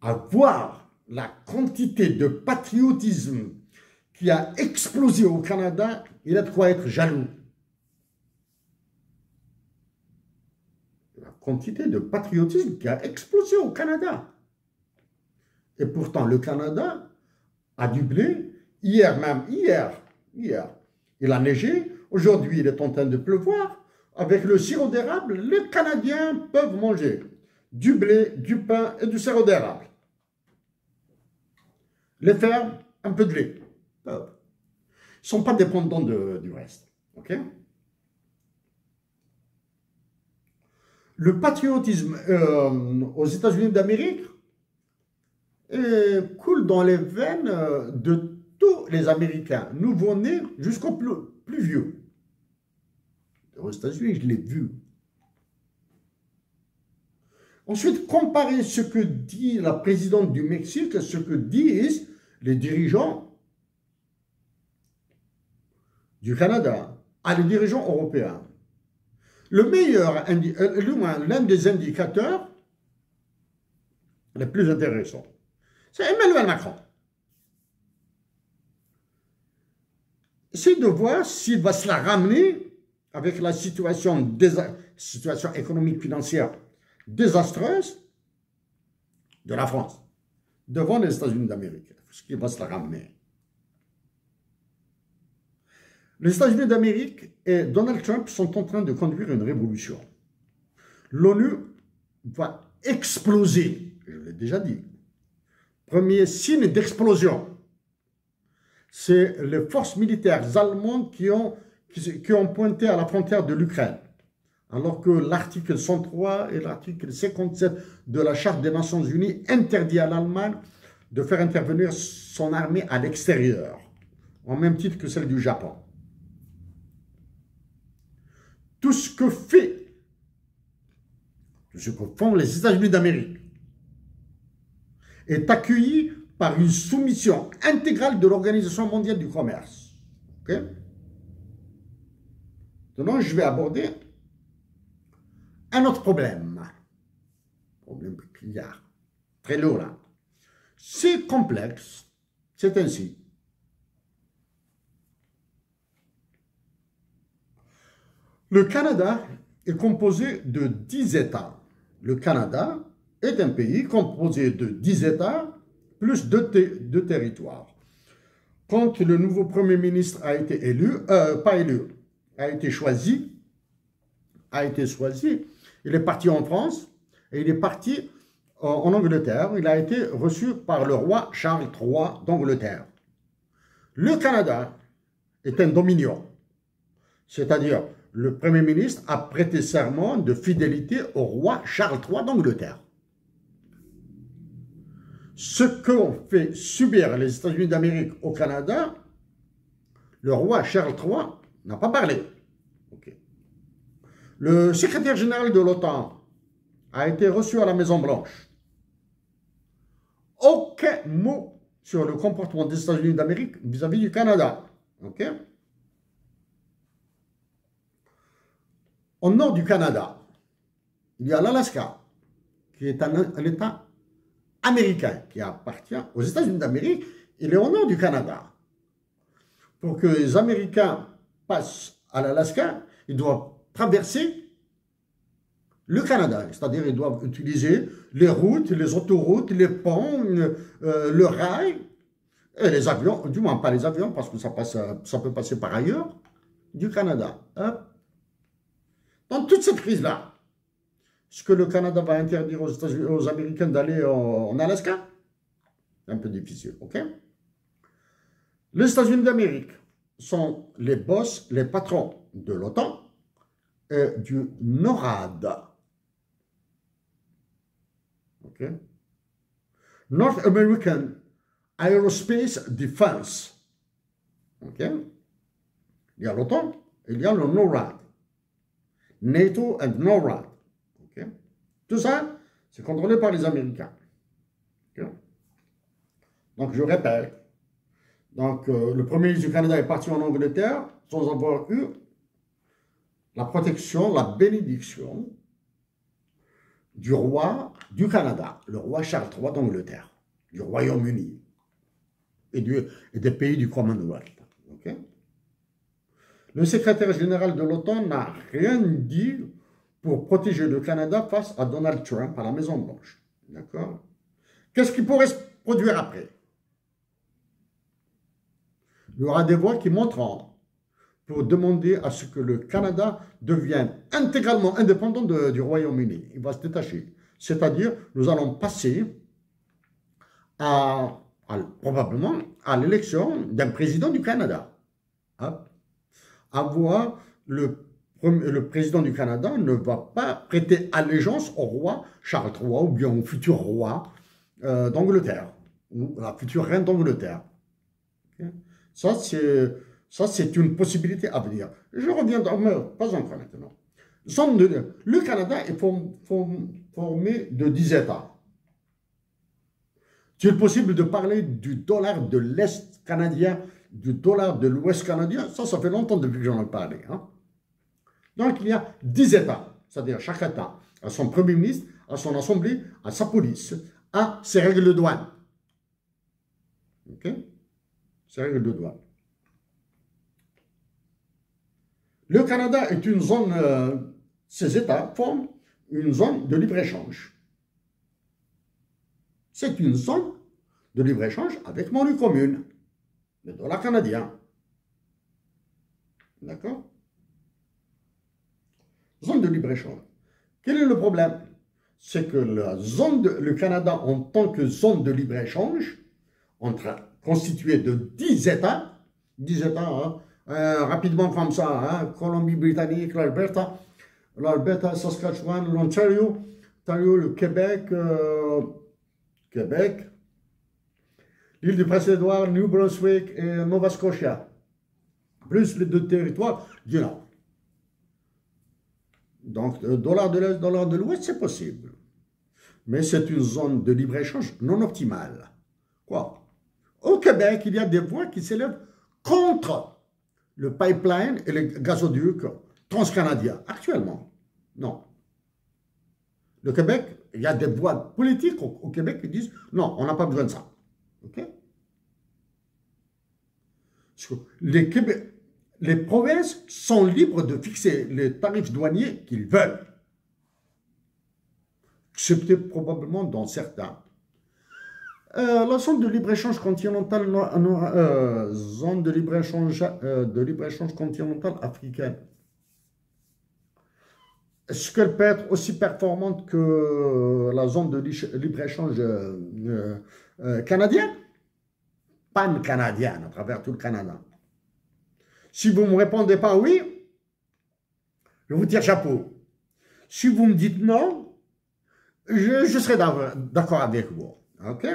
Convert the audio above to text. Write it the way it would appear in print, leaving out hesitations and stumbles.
à voir la quantité de patriotisme qui a explosé au Canada, il a de quoi être jaloux. La quantité de patriotisme qui a explosé au Canada. Et pourtant, le Canada a du blé. Hier, il a neigé. Aujourd'hui, il est en train de pleuvoir. Avec le sirop d'érable, les Canadiens peuvent manger du blé, du pain et du sirop d'érable. Les fermes, un peu de lait. Ils ne sont pas dépendants du reste. Okay? Le patriotisme aux États-Unis d'Amérique coule dans les veines de tous les Américains, nouveau-nés jusqu'aux plus vieux. Aux États-Unis, je l'ai vu. Ensuite, comparez ce que dit la présidente du Mexique et ce que disent les dirigeants du Canada à les dirigeants européens. Le meilleur, l'un des indicateurs les plus intéressants, c'est Emmanuel Macron. C'est de voir s'il va se la ramener avec la situation économique financière désastreuse de la France devant les États-Unis d'Amérique. Ce qui va se la ramener. Les États-Unis d'Amérique et Donald Trump sont en train de conduire une révolution. L'ONU va exploser, je l'ai déjà dit. Premier signe d'explosion, c'est les forces militaires allemandes qui ont pointé à la frontière de l'Ukraine. Alors que l'article 103 et l'article 57 de la Charte des Nations Unies interdit à l'Allemagne de faire intervenir son armée à l'extérieur, en même titre que celle du Japon. Tout ce que font les États-Unis d'Amérique est accueilli par une soumission intégrale de l'Organisation mondiale du commerce. Okay? Maintenant, je vais aborder un autre problème. Problème qu'il y a. Très lourd là. C'est complexe. C'est ainsi. Le Canada est composé de 10 États. Le Canada est un pays composé de 10 États plus 2 territoires. Quand le nouveau Premier ministre a été a été choisi, il est parti en France et il est parti en Angleterre. Il a été reçu par le roi Charles III d'Angleterre. Le Canada est un dominion, c'est-à-dire le Premier ministre a prêté serment de fidélité au roi Charles III d'Angleterre. Ce qu'ont fait subir les États-Unis d'Amérique au Canada, le roi Charles III n'a pas parlé. Okay. Le secrétaire général de l'OTAN a été reçu à la Maison-Blanche. Aucun mot sur le comportement des États-Unis d'Amérique vis-à-vis du Canada. Okay? Au nord du Canada, il y a l'Alaska, qui est un État américain, qui appartient aux États-Unis d'Amérique. Il est au nord du Canada. Pour que les Américains passent à l'Alaska, ils doivent traverser le Canada. C'est-à-dire qu'ils doivent utiliser les routes, les autoroutes, les ponts, le rail, et les avions, du moins pas les avions, parce que ça peut passer par ailleurs, du Canada. Hop. Dans toute cette crise-là, est-ce que le Canada va interdire aux Américains d'aller en Alaska? C'est un peu difficile, ok? Les États-Unis d'Amérique sont les boss, les patrons de l'OTAN et du NORAD. Ok? North American Aerospace Defense. Ok? Il y a l'OTAN et il y a le NORAD. NATO and NORAD. Okay. Tout ça, c'est contrôlé par les Américains. Okay. Donc, je répète. Donc, le Premier ministre du Canada est parti en Angleterre sans avoir eu la protection, la bénédiction du roi du Canada, le roi Charles III d'Angleterre, du Royaume-Uni et des pays du Commonwealth. Okay? Le secrétaire général de l'OTAN n'a rien dit pour protéger le Canada face à Donald Trump à la Maison-Blanche. D'accord? Qu'est-ce qui pourrait se produire après? Il y aura des voix qui monteront pour demander à ce que le Canada devienne intégralement indépendant du Royaume-Uni. Il va se détacher. C'est-à-dire, nous allons passer probablement à l'élection d'un président du Canada. Avoir le président du Canada ne va pas prêter allégeance au roi Charles III ou bien au futur roi d'Angleterre ou la future reine d'Angleterre. Okay? Ça, c'est une possibilité à venir. Je reviens, pas encore maintenant. Le Canada est formé de 10 États. C'est possible de parler du dollar de l'Est canadien, du dollar de l'Ouest canadien. Ça fait longtemps depuis que j'en ai parlé. Hein. Donc, il y a 10 États. C'est-à-dire chaque État a son Premier ministre, a son Assemblée, a sa police, a ses règles de douane. OK? Ses règles de douane. Le Canada est une zone, ces États forment une zone de libre-échange. C'est une zone de libre-échange avec monnaie commune, le dollar canadien. D'accord? Zone de libre-échange. Quel est le problème? C'est que le Canada, en tant que zone de libre-échange, constituée de 10 États, 10 États, hein, rapidement comme ça, hein, Colombie-Britannique, l'Alberta, Saskatchewan, l'Ontario, le Québec, l'île du Prince-Édouard, New Brunswick et Nova Scotia, plus les 2 territoires du Nord. Donc, dollar de l'Est, dollar de l'Ouest, c'est possible. Mais c'est une zone de libre-échange non optimale. Quoi? Au Québec, il y a des voix qui s'élèvent contre le pipeline et le gazoduc transcanadien. Actuellement, non. Le Québec, il y a des voix politiques au Québec qui disent non, on n'a pas besoin de ça. OK? Les provinces sont libres de fixer les tarifs douaniers qu'ils veulent. Excepté probablement dans certains. La zone de libre-échange continentale, zone de libre-échange continentale africaine. Est-ce qu'elle peut être aussi performante que la zone de libre-échange canadienne? Pan-canadienne, à travers tout le Canada. Si vous ne me répondez pas oui, je vous tire chapeau. Si vous me dites non, je serai d'accord avec vous. OK?